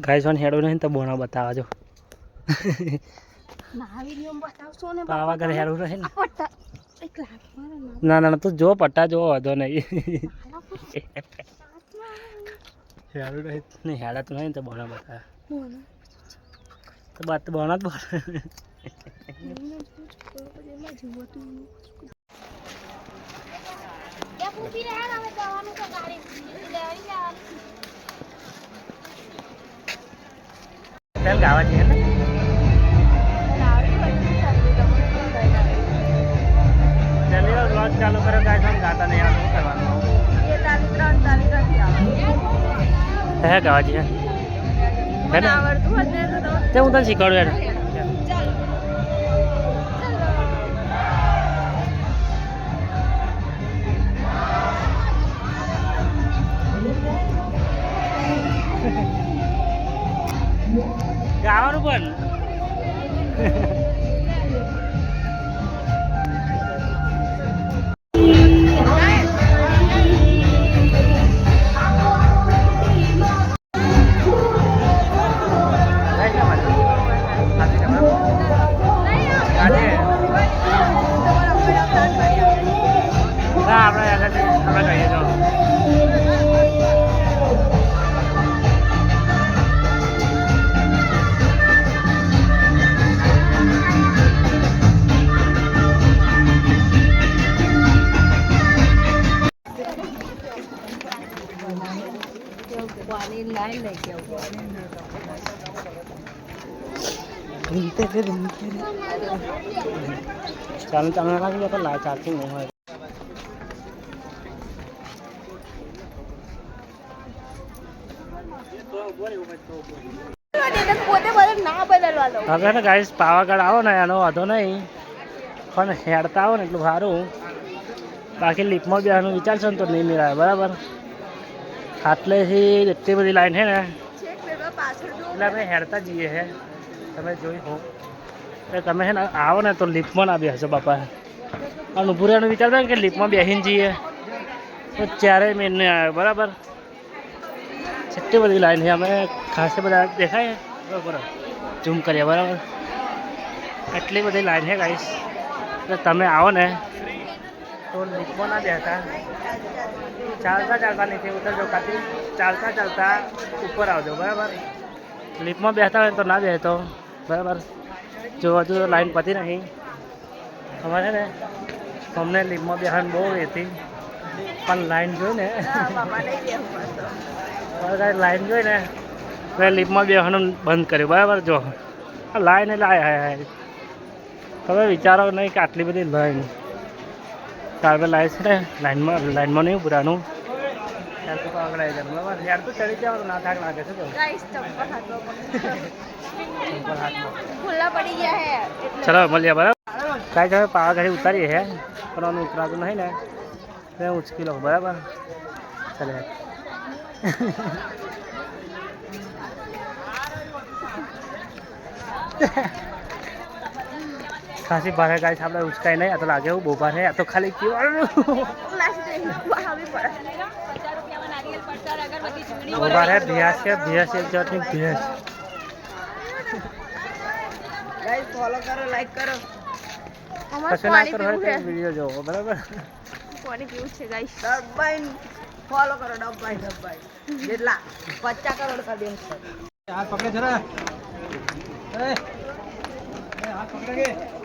guys on હેડો નહીં તો બોણા બતાવા જો ના વિડિયો બતાવશો ને પાવાગઢ હેડો રહે ને પટ્ટા એક લાખ મારો ના ના તું જો પટ્ટા જો વાંધો નહીં હેડો રહે નહીં હેડા તો નહીં તો બોણા બતાવા તો બાત બોણા જ બોલ ચાલ ગાવા જઈએ ને ચાલીએ વ્લોગ ચાલુ કરો ગાઈસ हम ગાતા નહીં આવતું કરવાનું હે ગાવા જઈએ હે ને તે હું તને શીખવાડું યાર ગાવાનું પણ આપણે કહીએ તો ચાલુ ચાલુ રાખી તો લાઈટ ચાર્જિંગ નહીં હોય હવે ને ગાઈસ પાવાગઢ આવો ને એનો વાંધો નહીં પણ હેડતા આવો ને એટલું સારું બાકી લિફ્ટમાં બેસવાનું વિચારશો ને તો નહીં મેળાય બરાબર આટલેથી એટલી બધી લાઈન છે ને એટલે આપણે હેડતા જઈએ છે તમે જોઈ હો એટલે તમે છે ને આવો ને તો લિફ્ટમાં ના બેસજો બાપા અને ઊભું રહેવાનું વિચારતા ને કે લિફ્ટમાં બેસીને જઈએ તો ચારે મેન નહીં આવે બરાબર એટલી બધી લાઈન છે અમે ખાસી બધા દેખાય બરાબર ઝૂમ કરીએ બરાબર એટલી બધી લાઈન છે ગાઈસ એટલે તમે આવો ને તો લિફ્ટમાં ના બેસતા ચાલતા ચાલતા નીચે ઉતરજો કાથી ચાલતા ચાલતા ઉપર આવજો બરાબર લિફ્ટમાં બેસતા હોય તો ના બેસતો બરાબર જો હજુ લાઈન પતી નહીં અમારે ને અમને લિફ્ટમાં બેસવાની બહુ હતી પણ લાઈન જોઈને લાઈન જોઈને મેં લિફ્ટમાં બેસવાનું બંધ કર્યું બરાબર જો લાઈન એટલે હાય તમે વિચારો નહીં કે આટલી બધી લાઈન કારવે લાઈન છે ને લાઈનમાં નહીં પુરાનું યાર તો આગળ આવી જાય બરાબર યાર તો ચડી જવાનું ના થાક લાગે છે તો ચલો મળીએ બરાબર કાંઈ તમે પાવાગઢે ઉતારીએ છે પણ ઉતરાતું નહીં ને મેં ઉચકી લો બરાબર ચાલે ખાસી ભારે ગાઈસ આપણે ઉચકાઈ નહીં આ તો લાગે એવું બહુ ભારે આ તો ખાલી બહુ ભારે ભેંસ છે ભેંસ એક જાતની ભેંસ ગાઈસ ફોલો કરો લાઈક કરો કશું ના કરો હોય તો વિડીયો જોવો બરાબર પાણી પીવું છે ગાઈસ ડબ્બાઈ ફોલો કરો ડબ્બાઈ જેટલા 50 કરોડ કરી દેમ હાથ પકડે જરા એ હાથ પકડે